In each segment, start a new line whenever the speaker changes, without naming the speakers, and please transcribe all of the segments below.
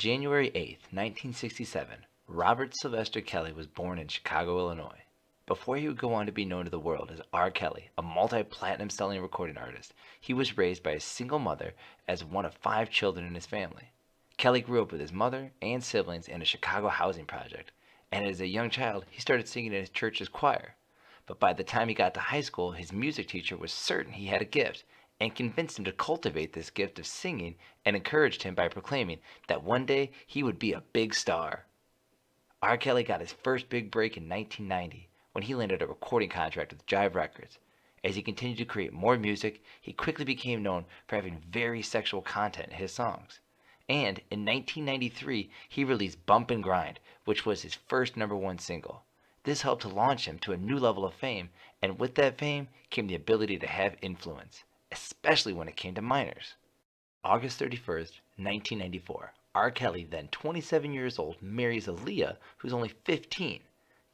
January 8th, 1967, Robert Sylvester Kelly was born in Chicago, Illinois. Before he would go on to be known to the world as R. Kelly, a multi-platinum selling recording artist, he was raised by a single mother as one of 5 children in his family. Kelly grew up with his mother and siblings in a Chicago housing project, and as a young child, he started singing in his church's choir. But by the time he got to high school, his music teacher was certain he had a gift and convinced him to cultivate this gift of singing and encouraged him by proclaiming that one day he would be a big star. R. Kelly got his first big break in 1990 when he landed a recording contract with Jive Records. As he continued to create more music, he quickly became known for having very sexual content in his songs. And in 1993, he released Bump and Grind, which was his first #1 single. This helped to launch him to a new level of fame, and with that fame came the ability to have influence, especially when it came to minors. August 31st, 1994, R. Kelly, then 27 years old, marries Aaliyah, who's only 15.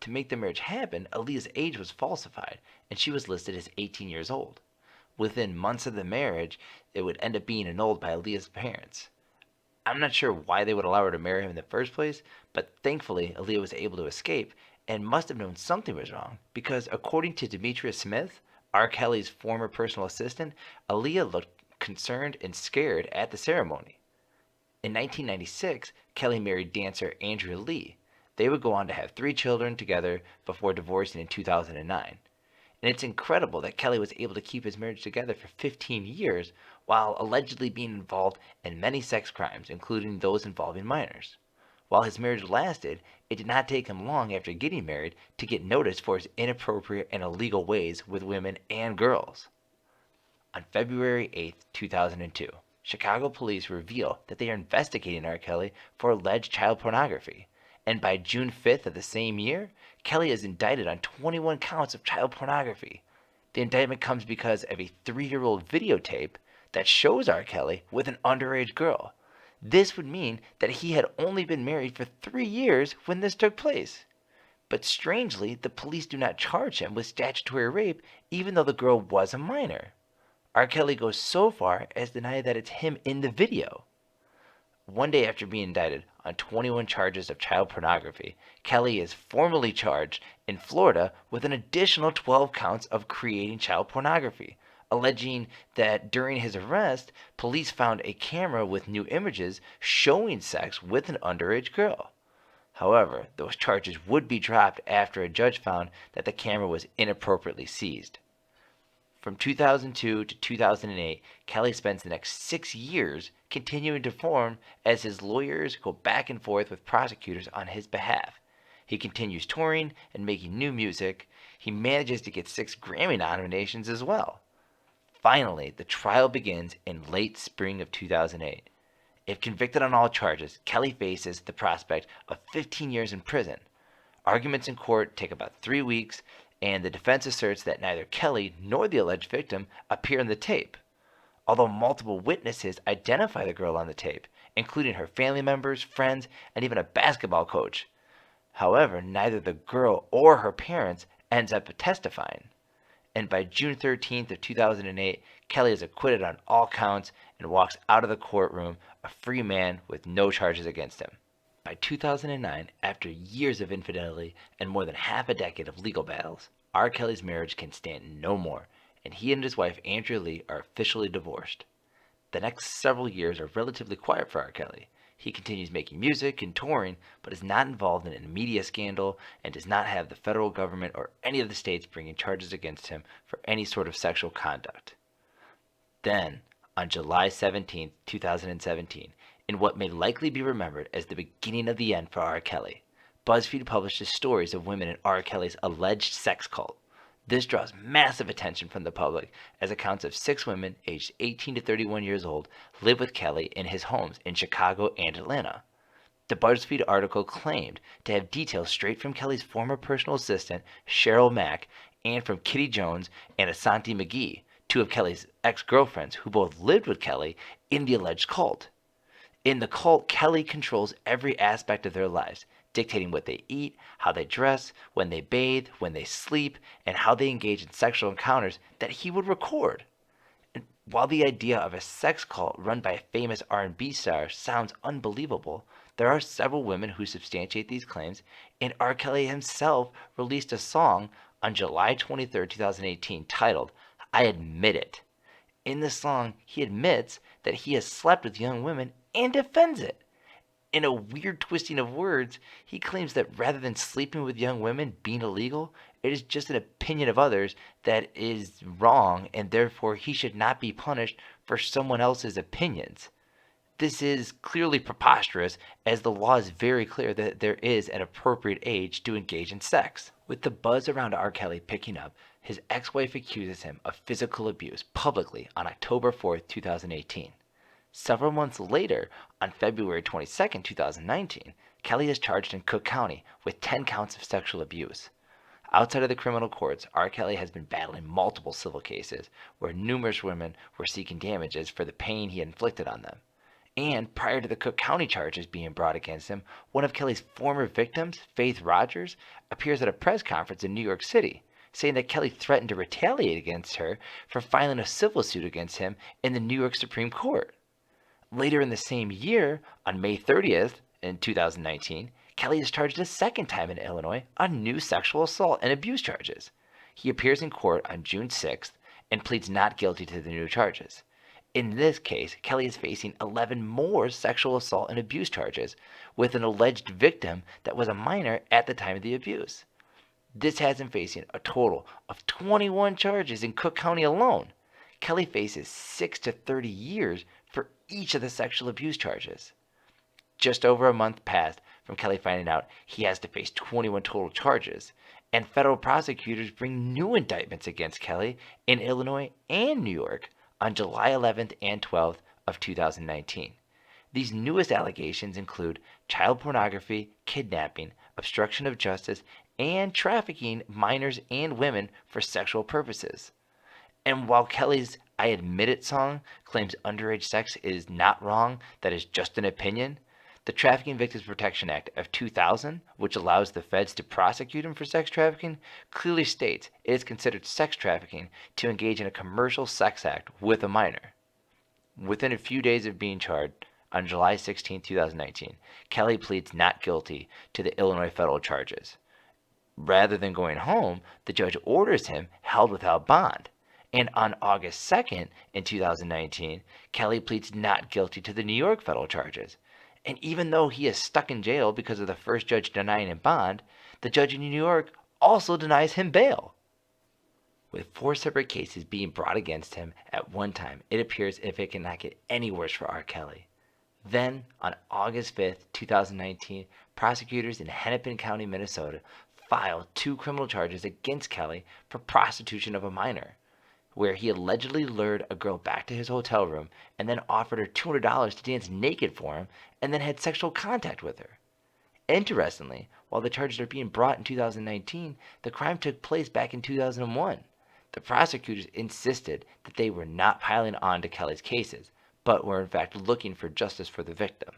To make the marriage happen, Aaliyah's age was falsified, and she was listed as 18 years old. Within months of the marriage, it would end up being annulled by Aaliyah's parents. I'm not sure why they would allow her to marry him in the first place, but thankfully Aaliyah was able to escape and must have known something was wrong because according to Demetria Smith, R. Kelly's former personal assistant, Aaliyah looked concerned and scared at the ceremony. In 1996, Kelly married dancer Andrea Lee. They would go on to have 3 children together before divorcing in 2009. And it's incredible that Kelly was able to keep his marriage together for 15 years while allegedly being involved in many sex crimes, including those involving minors. While his marriage lasted, it did not take him long after getting married to get noticed for his inappropriate and illegal ways with women and girls. On February 8th, 2002, Chicago police reveal that they are investigating R. Kelly for alleged child pornography. And by June 5th of the same year, Kelly is indicted on 21 counts of child pornography. The indictment comes because of a 3-year-old videotape that shows R. Kelly with an underage girl. This would mean that he had only been married for 3 years when this took place. But strangely, the police do not charge him with statutory rape even though the girl was a minor. R. Kelly goes so far as to deny that it's him in the video. One day after being indicted on 21 charges of child pornography, Kelly is formally charged in Florida with an additional 12 counts of creating child pornography, alleging that during his arrest, police found a camera with new images showing sex with an underage girl. However, those charges would be dropped after a judge found that the camera was inappropriately seized. From 2002 to 2008, Kelly spends the next 6 years continuing to perform as his lawyers go back and forth with prosecutors on his behalf. He continues touring and making new music. He manages to get 6 Grammy nominations as well. Finally, the trial begins in late spring of 2008. If convicted on all charges, Kelly faces the prospect of 15 years in prison. Arguments in court take about 3 weeks, and the defense asserts that neither Kelly nor the alleged victim appear in the tape, although multiple witnesses identify the girl on the tape, including her family members, friends, and even a basketball coach. However, neither the girl or her parents ends up testifying. And by June 13th of 2008, Kelly is acquitted on all counts and walks out of the courtroom a free man with no charges against him. By 2009, after years of infidelity and more than half a decade of legal battles, R. Kelly's marriage can stand no more, and he and his wife Andrea Lee are officially divorced. The next several years are relatively quiet for R. Kelly. He continues making music and touring, but is not involved in a media scandal and does not have the federal government or any of the states bringing charges against him for any sort of sexual conduct. Then, on July 17, 2017, in what may likely be remembered as the beginning of the end for R. Kelly, BuzzFeed publishes stories of women in R. Kelly's alleged sex cult. This draws massive attention from the public as accounts of 6 women aged 18 to 31 years old live with Kelly in his homes in Chicago and Atlanta. The BuzzFeed article claimed to have details straight from Kelly's former personal assistant, Cheryl Mack, and from Kitty Jones and Asante McGee, 2 of Kelly's ex-girlfriends who both lived with Kelly in the alleged cult. In the cult, Kelly controls every aspect of their lives, dictating what they eat, how they dress, when they bathe, when they sleep, and how they engage in sexual encounters that he would record. And while the idea of a sex cult run by a famous R&B star sounds unbelievable, There are several women who substantiate these claims, and R. Kelly himself released a song on July 23rd, 2018, titled I Admit It. In the song, he admits that he has slept with young women and defends it. In a weird twisting of words, he claims that rather than sleeping with young women being illegal, it is just an opinion of others that is wrong, and therefore he should not be punished for someone else's opinions. This is clearly preposterous, as the law is very clear that there is an appropriate age to engage in sex. With the buzz around R. Kelly picking up, his ex-wife accuses him of physical abuse publicly on October 4th, 2018. Several months later, on February 22nd, 2019, Kelly is charged in Cook County with 10 counts of sexual abuse. Outside of the criminal courts, R. Kelly has been battling multiple civil cases where numerous women were seeking damages for the pain he inflicted on them. And prior to the Cook County charges being brought against him, one of Kelly's former victims, Faith Rogers, appears at a press conference in New York City, saying that Kelly threatened to retaliate against her for filing a civil suit against him in the New York Supreme Court. Later in the same year, on May 30th, in 2019, Kelly is charged a second time in Illinois on new sexual assault and abuse charges. He appears in court on June 6th and pleads not guilty to the new charges. In this case, Kelly is facing 11 more sexual assault and abuse charges, with an alleged victim that was a minor at the time of the abuse. This has him facing a total of 21 charges in Cook County alone. Kelly faces 6 to 30 years for each of the sexual abuse charges. Just over a month passed from Kelly finding out he has to face 21 total charges, and federal prosecutors bring new indictments against Kelly in Illinois and New York on July 11th and 12th of 2019. These newest allegations include child pornography, kidnapping, obstruction of justice, and trafficking minors and women for sexual purposes. And while Kelly's I Admit It song claims underage sex is not wrong, that is just an opinion, the Trafficking Victims Protection Act of 2000, which allows the feds to prosecute him for sex trafficking, clearly states it is considered sex trafficking to engage in a commercial sex act with a minor. Within a few days of being charged, on July 16, 2019, Kelly pleads not guilty to the Illinois federal charges. Rather than going home, the judge orders him held without bond. And on August 2nd, in 2019, Kelly pleads not guilty to the New York federal charges. And even though he is stuck in jail because of the first judge denying him bond, the judge in New York also denies him bail. With 4 separate cases being brought against him at one time, it appears if it cannot get any worse for R. Kelly. Then, on August 5th, 2019, prosecutors in Hennepin County, Minnesota, filed 2 criminal charges against Kelly for prostitution of a minor, where he allegedly lured a girl back to his hotel room and then offered her $200 to dance naked for him and then had sexual contact with her. Interestingly, while the charges are being brought in 2019, the crime took place back in 2001. The prosecutors insisted that they were not piling on to Kelly's cases, but were in fact looking for justice for the victim.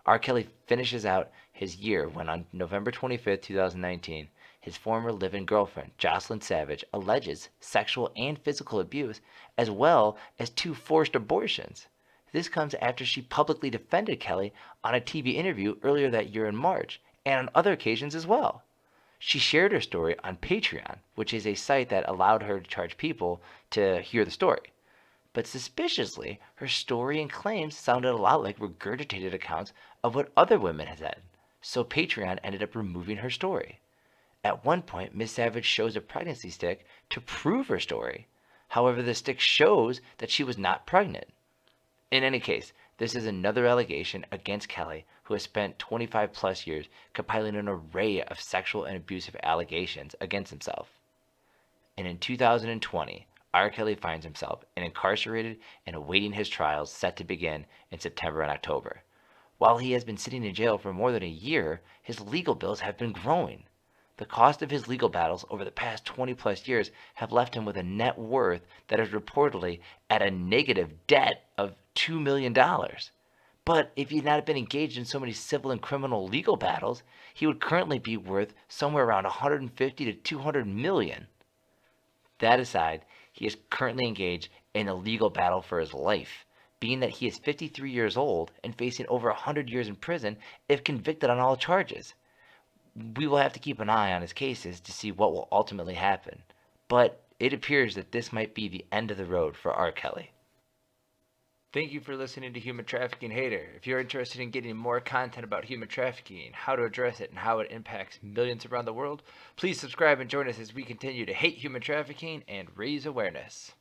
R. Kelly finishes out his year when on November 25th, 2019, his former live-in girlfriend, Jocelyn Savage, alleges sexual and physical abuse, as well as 2 forced abortions. This comes after she publicly defended Kelly on a TV interview earlier that year in March, and on other occasions as well. She shared her story on Patreon, which is a site that allowed her to charge people to hear the story. But suspiciously, her story and claims sounded a lot like regurgitated accounts of what other women had said, so Patreon ended up removing her story. At one point, Miss Savage shows a pregnancy stick to prove her story. However, the stick shows that she was not pregnant. In any case, this is another allegation against Kelly, who has spent 25 plus years compiling an array of sexual and abusive allegations against himself. And in 2020, R. Kelly finds himself incarcerated and awaiting his trials set to begin in September and October. While he has been sitting in jail for more than a year, his legal bills have been growing. The cost of his legal battles over the past 20 plus years have left him with a net worth that is reportedly at a negative debt of $2 million. But if he had not been engaged in so many civil and criminal legal battles, he would currently be worth somewhere around 150 to 200 million. That aside, he is currently engaged in a legal battle for his life. being that he is 53 years old and facing over 100 years in prison if convicted on all charges. We will have to keep an eye on his cases to see what will ultimately happen, but it appears that this might be the end of the road for R. Kelly. Thank you for listening to Human Trafficking Hater. If you're interested in getting more content about human trafficking, how to address it, and how it impacts millions around the world, please subscribe and join us as we continue to hate human trafficking and raise awareness.